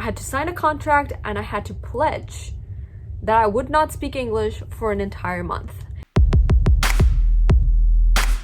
I had to sign a contract and I had to pledge that I would not speak English for an entire month.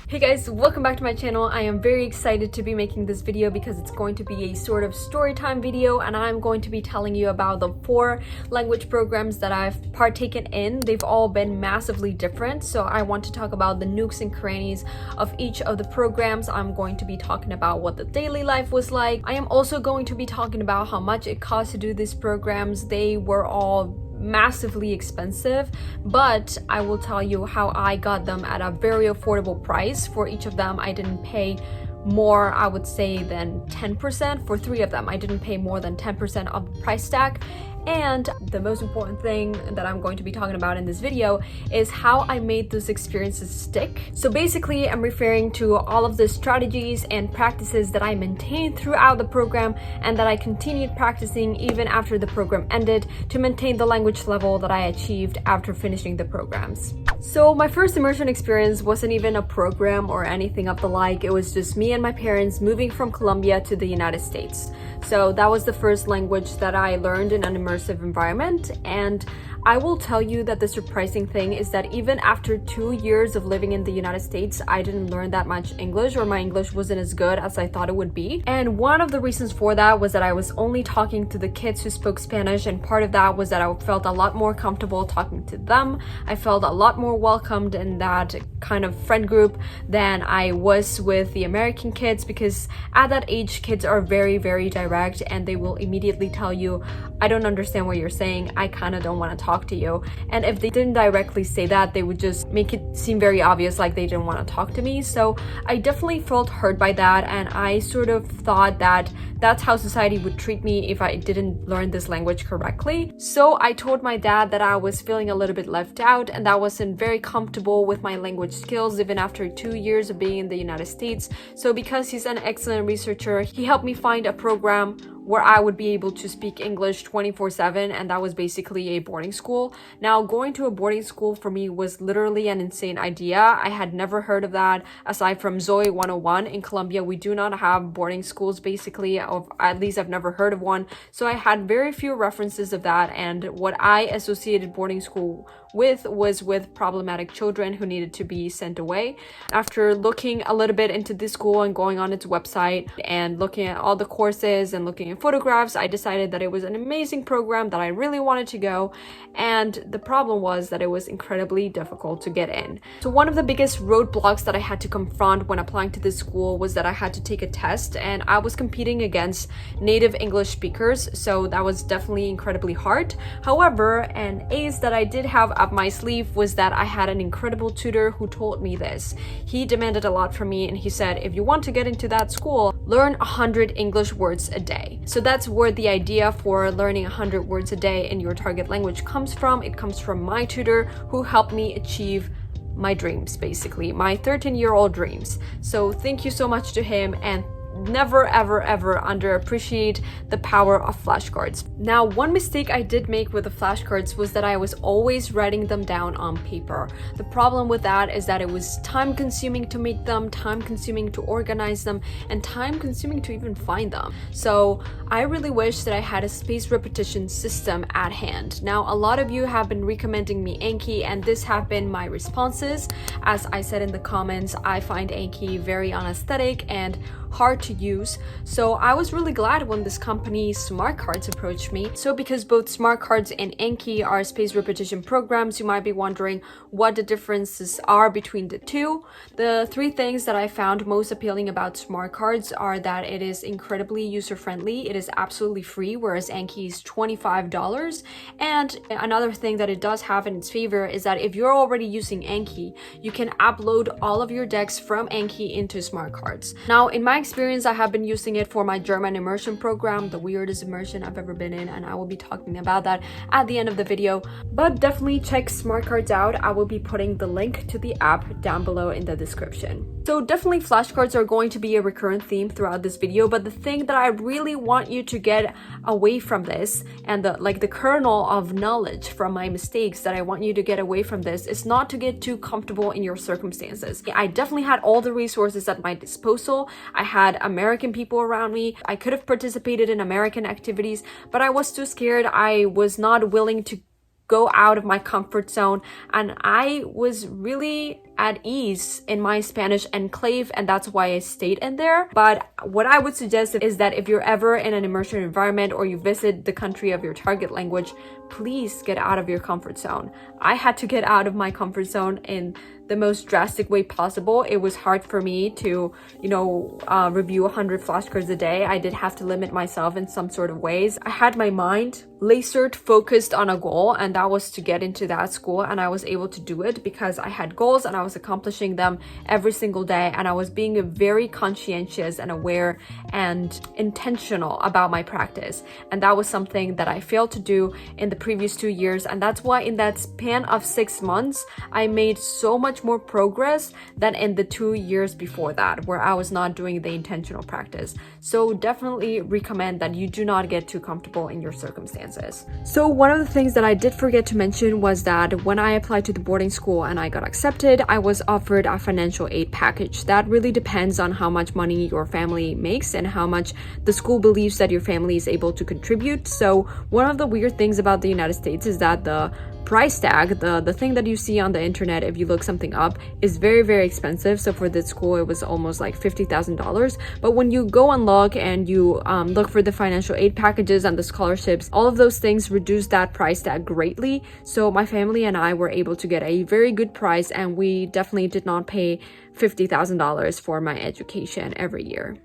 Hey guys, welcome back to my channel. I am very excited to be making this video because it's going to be a sort of story time video, and I'm going to be telling you about the 4 language programs that I've partaken in. They've all been massively different, so I want to talk about the nooks and crannies of each of the programs. I'm going to be talking about what the daily life was like. I am also going to be talking about how much it cost to do these programs. They were all massively expensive, but I will tell you how I got them at a very affordable price. For each of them, I didn't pay more, I would say, than 10%. For 3 of them, I didn't pay more than 10% of the price tag. And the most important thing that I'm going to be talking about in this video is how I made those experiences stick. So basically, I'm referring to all of the strategies and practices that I maintained throughout the program and that I continued practicing even after the program ended to maintain the language level that I achieved after finishing the programs. So my first immersion experience wasn't even a program or anything of the like. It was just me and my parents moving from Colombia to the United States. So that was the first language that I learned in an immersive environment, and I will tell you that the surprising thing is that even after 2 years of living in the United States, I didn't learn that much English, or my English wasn't as good as I thought it would be. And one of the reasons for that was that I was only talking to the kids who spoke Spanish, and part of that was that I felt a lot more comfortable talking to them. I felt a lot more welcomed in that kind of friend group than I was with the American kids, because at that age, kids are very, very direct and they will immediately tell you, I don't understand what you're saying, I kind of don't want to talk to you. And if they didn't directly say that, they would just make it seem very obvious like they didn't want to talk to me. So I definitely felt hurt by that, and I sort of thought that that's how society would treat me if I didn't learn this language correctly. So I told my dad that I was feeling a little bit left out and that I wasn't very comfortable with my language skills even after 2 years of being in the United States. So because he's an excellent researcher, he helped me find a program where I would be able to speak English 24/7, and that was basically a boarding school. Now, going to a boarding school for me was literally an insane idea. I had never heard of that. Aside from Zoe 101 in Colombia, we do not have boarding schools basically, or at least I've never heard of one. So I had very few references of that, and what I associated boarding school with was with problematic children who needed to be sent away. After looking a little bit into this school and going on its website and looking at all the courses and looking at photographs, I decided that it was an amazing program that I really wanted to go. And the problem was that it was incredibly difficult to get in. So one of the biggest roadblocks that I had to confront when applying to this school was that I had to take a test, and I was competing against native English speakers, so that was definitely incredibly hard. However, an ace that I did have up my sleeve was that I had an incredible tutor who told me this. He demanded a lot from me, and he said, if you want to get into that school, learn 100 English words a day. So that's where the idea for learning 100 words a day in your target language comes from. It comes from my tutor who helped me achieve my dreams, basically, my 13-year-old dreams. So thank you so much to him, and never ever ever underappreciate the power of flashcards. Now, one mistake I did make with the flashcards was that I was always writing them down on paper. The problem with that is that it was time consuming to make them, time consuming to organize them, and time consuming to even find them. So I really wish that I had a spaced repetition system at hand. Now, a lot of you have been recommending me Anki, and this have been my responses. As I said in the comments, I find Anki very unaesthetic and hard to use. So I was really glad when this company Smart Cards approached me. So because both Smart Cards and Anki are spaced repetition programs, you might be wondering what the differences are between the two. The 3 things that I found most appealing about Smart Cards are that it is incredibly user-friendly. It is absolutely free, whereas Anki is $25. And another thing that it does have in its favor is that if you're already using Anki, you can upload all of your decks from Anki into Smart Cards. Now, in my experience, I have been using it for my German immersion program, the weirdest immersion I've ever been in, and I will be talking about that at the end of the video. But definitely check Smart Cards out. I will be putting the link to the app down below in the description. So definitely flashcards are going to be a recurrent theme throughout this video, but the thing that I really want you to get away from this, and the kernel of knowledge from my mistakes that I want you to get away from this, is not to get too comfortable in your circumstances. I definitely had all the resources at my disposal. I had American people around me. I could have participated in American activities, but I was too scared. I was not willing to go out of my comfort zone, and I was really at ease in my Spanish enclave, and that's why I stayed in there. But what I would suggest is that if you're ever in an immersion environment or you visit the country of your target language, please get out of your comfort zone. I had to get out of my comfort zone in the most drastic way possible. It was hard for me to, review 100 flashcards a day. I did have to limit myself in some sort of ways. I had my mind lasered focused on a goal, and that was to get into that school, and I was able to do it because I had goals and I was accomplishing them every single day, and I was being very conscientious and aware and intentional about my practice. And that was something that I failed to do in the previous 2 years, and that's why in that span of 6 months I made so much more progress than in the 2 years before that, where I was not doing the intentional practice. So definitely recommend that you do not get too comfortable in your circumstances. So one of the things that I did forget to mention was that when I applied to the boarding school and I got accepted, I was offered a financial aid package. That really depends on how much money your family makes and how much the school believes that your family is able to contribute. So one of the weird things about the United States is that the price tag, the thing that you see on the internet if you look something up, is very, very expensive. So for this school, it was almost like $50,000. But when you go and look and you look for the financial aid packages and the scholarships, all of those things reduce that price tag greatly. So my family and I were able to get a very good price, and we definitely did not pay $50,000 for my education every year.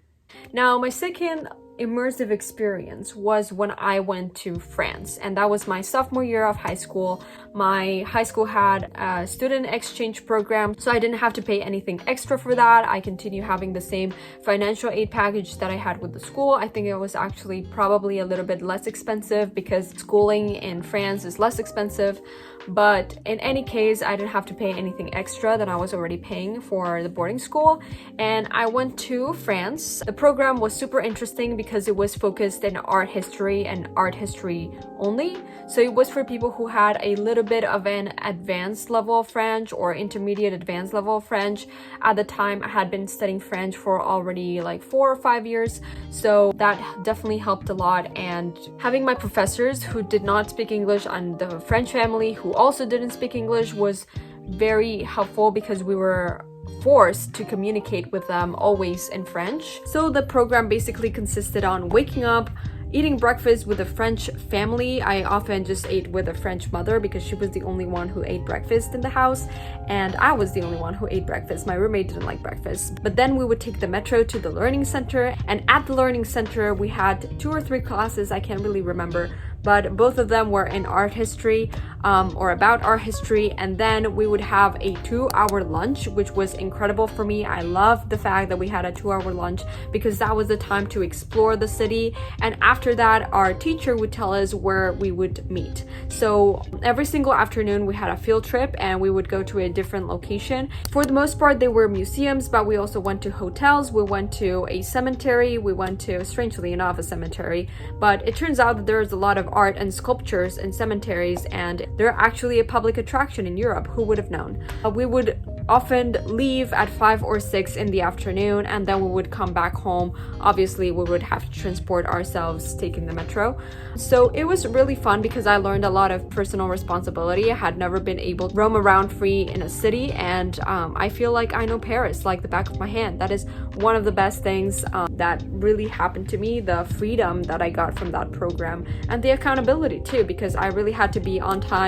Now, my second immersive experience was when I went to France, and that was my sophomore year of high school. My high school had a student exchange program, so I didn't have to pay anything extra for that. I continued having the same financial aid package that I had with the school. I think it was actually probably a little bit less expensive because schooling in France is less expensive. But in any case, I didn't have to pay anything extra than I was already paying for the boarding school. And I went to France. The program was super interesting because it was focused in art history and art history only. So it was for people who had a little bit of an advanced level of French or intermediate advanced level of French. At the time, I had been studying French for already like 4 or 5 years. So that definitely helped a lot. And having my professors who did not speak English and the French family who also didn't speak English was very helpful because we were forced to communicate with them always in French. So the program basically consisted on waking up, eating breakfast with a French family. I often just ate with a French mother because she was the only one who ate breakfast in the house, and I was the only one who ate breakfast. My roommate didn't like breakfast. But then we would take the metro to the learning center, and at the learning center we had 2 or 3 classes, I can't really remember, but both of them were in art history or about art history. And then we would have a 2-hour lunch, which was incredible for me. I loved the fact that we had a 2-hour lunch because that was the time to explore the city. And after that, our teacher would tell us where we would meet. So every single afternoon we had a field trip and we would go to a different location. For the most part, they were museums, but we also went to hotels. We went to a cemetery. We went to, strangely enough, a cemetery. But it turns out that there's a lot of art and sculptures in cemeteries, and they're actually a public attraction in Europe. Who would have known? We would often leave at 5 or 6 in the afternoon, and then we would come back home. Obviously, we would have to transport ourselves taking the metro. So it was really fun because I learned a lot of personal responsibility. I had never been able to roam around free in a city, and I feel like I know Paris like the back of my hand. That is one of the best things that really happened to me, the freedom that I got from that program, and the accountability too, because I really had to be on time.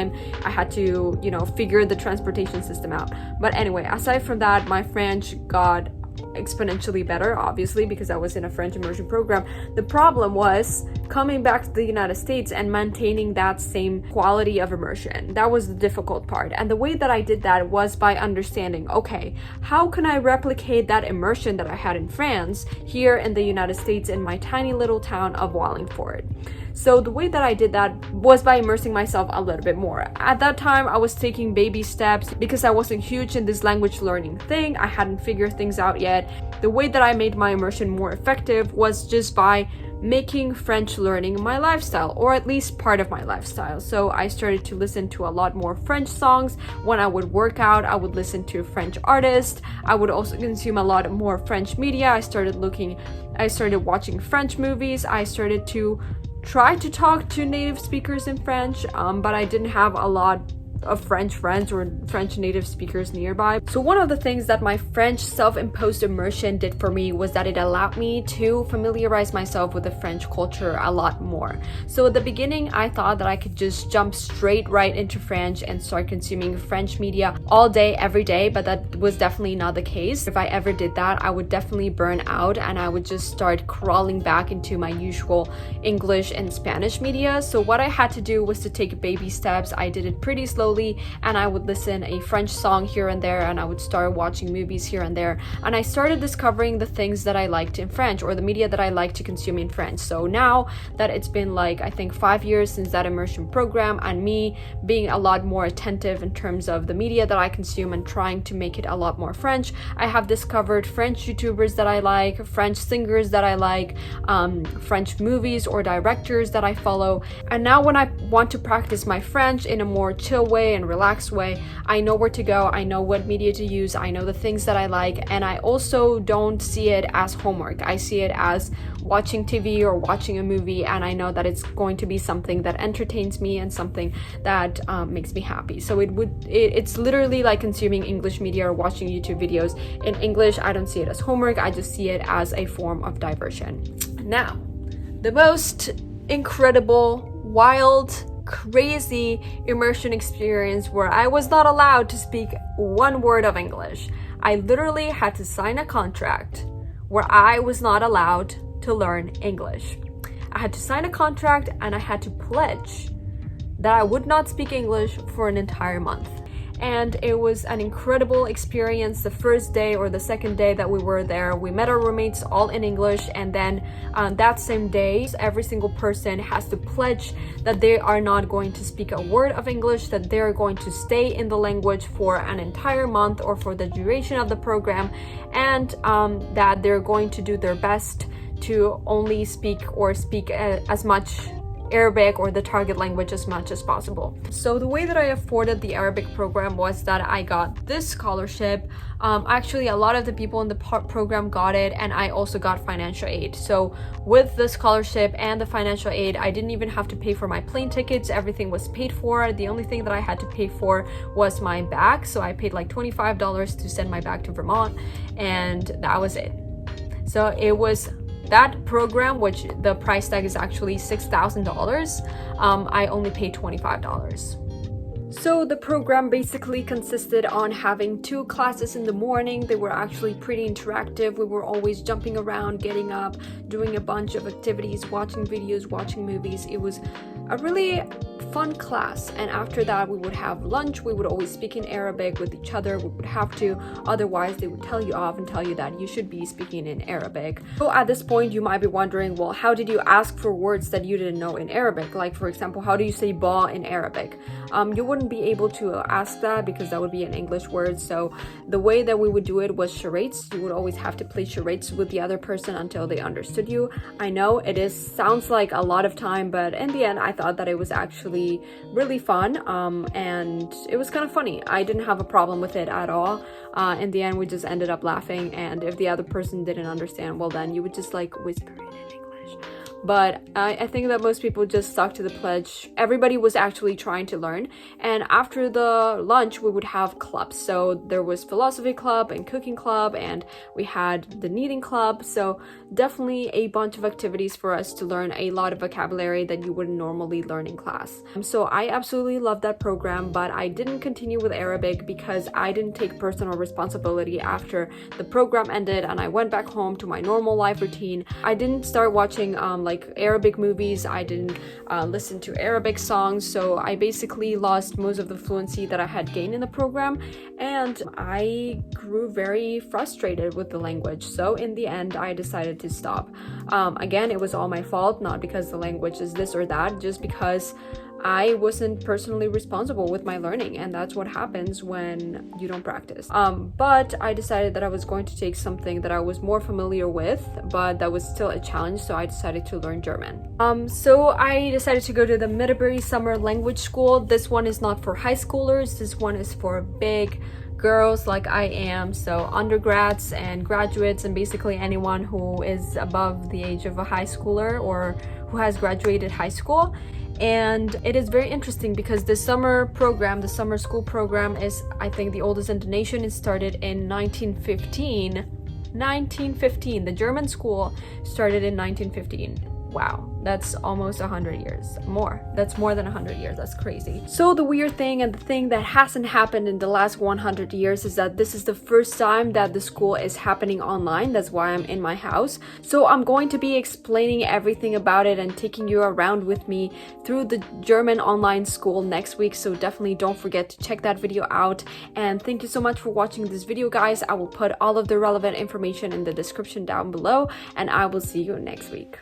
I had to, figure the transportation system out. But anyway, aside from that, my French got exponentially better, obviously, because I was in a French immersion program. The problem was coming back to the United States and maintaining that same quality of immersion. That was the difficult part. And the way that I did that was by understanding, okay, how can I replicate that immersion that I had in France here in the United States in my tiny little town of Wallingford? So the way that I did that was by immersing myself a little bit more. At that time, I was taking baby steps because I wasn't huge in this language learning thing. I hadn't figured things out yet. The way that I made my immersion more effective was just by making French learning my lifestyle, or at least part of my lifestyle. So I started to listen to a lot more French songs. When I would work out, I would listen to French artists. I would also consume a lot more French media. I started watching French movies. I started to try to talk to native speakers in French, but I didn't have a lot of French friends or French native speakers nearby. So one of the things that my French self-imposed immersion did for me was that it allowed me to familiarize myself with the French culture a lot more. So at the beginning, I thought that I could just jump straight right into French and start consuming French media all day, every day, but that was definitely not the case. If I ever did that, I would definitely burn out and I would just start crawling back into my usual English and Spanish media. So what I had to do was to take baby steps. I did it pretty slowly, and I would listen a French song here and there, and I would start watching movies here and there, and I started discovering the things that I liked in French, or the media that I like to consume in French. So now that it's been like, I think 5 years since that immersion program, and me being a lot more attentive in terms of the media that I consume and trying to make it a lot more French, I have discovered French YouTubers that I like, French singers that I like, French movies or directors that I follow. And now when I want to practice my French in a more chill way and relaxed way, I know where to go, I know what media to use, I know the things that I like, and I also don't see it as homework. I see it as watching TV or watching a movie, and I know that it's going to be something that entertains me and something that makes me happy. So it's literally like consuming English media or watching YouTube videos in English. I don't see it as homework, I just see it as a form of diversion. Now, the most incredible, wild, crazy immersion experience where I was not allowed to speak one word of English. I literally had to sign a contract where I was not allowed to learn English. I had to sign a contract and I had to pledge that I would not speak English for an entire month. And it was an incredible experience. The first day or the second day that we were there, we met our roommates all in English, and then that same day, every single person has to pledge that they are not going to speak a word of English, that they're going to stay in the language for an entire month or for the duration of the program, and that they're going to do their best to only speak as much Arabic or the target language as much as possible. So the way that I afforded the Arabic program was that I got this scholarship. Actually, a lot of the people in the program got it, and I also got financial aid. So with the scholarship and the financial aid, I didn't even have to pay for my plane tickets. Everything was paid for. The only thing that I had to pay for was my bag. So I paid like $25 to send my bag to Vermont, and that was it. So it was that program, which the price tag is actually $6,000, I only paid $25. So the program basically consisted on having 2 classes in the morning. They were actually pretty interactive. We were always jumping around, getting up, doing a bunch of activities, watching videos, watching movies. It was a really fun class, and after that we would have lunch. We would always speak in Arabic with each other. We would have to, otherwise they would tell you off and tell you that you should be speaking in Arabic. So at this point you might be wondering, well, how did you ask for words that you didn't know in Arabic? Like, for example, how do you say ba in Arabic? You wouldn't be able to ask that because that would be an English word. So the way that we would do it was charades. You would always have to play charades with the other person until they understood you. I know sounds like a lot of time, but in the end I thought that it was actually really fun, and it was kind of funny. I didn't have a problem with it at all. In the end we just ended up laughing, and if the other person didn't understand, well, then you would just like whisper it in English. but I think that most people just stuck to the pledge. Everybody was actually trying to learn, and after the lunch we would have clubs. So there was philosophy club and cooking club, and we had the knitting club. So definitely a bunch of activities for us to learn a lot of vocabulary that you wouldn't normally learn in class. So I absolutely loved that program, but I didn't continue with Arabic because I didn't take personal responsibility after the program ended and I went back home to my normal life routine. I didn't start watching like Arabic movies. I didn't listen to Arabic songs. So I basically lost most of the fluency that I had gained in the program, and I grew very frustrated with the language. So in the end, I decided to stop. Again, it was all my fault, not because the language is this or that, just because I wasn't personally responsible with my learning, and that's what happens when you don't practice. But I decided that I was going to take something that I was more familiar with, but that was still a challenge, so I decided to learn German. So I decided to go to the Middlebury Summer Language School. This one is not for high schoolers, this one is for big girls like I am, so undergrads and graduates and basically anyone who is above the age of a high schooler or who has graduated high school. And it is very interesting because the summer program, the summer school program, is I think the oldest in the nation. It started in 1915. The German school started in 1915. Wow, that's almost 100 years more. That's more than 100 years. That's crazy. So the weird thing, and the thing that hasn't happened in the last 100 years, is that this is the first time that the school is happening online. That's why I'm in my house. So I'm going to be explaining everything about it and taking you around with me through the German online school next week. So definitely don't forget to check that video out. And thank you so much for watching this video, guys. I will put all of the relevant information in the description down below, and I will see you next week.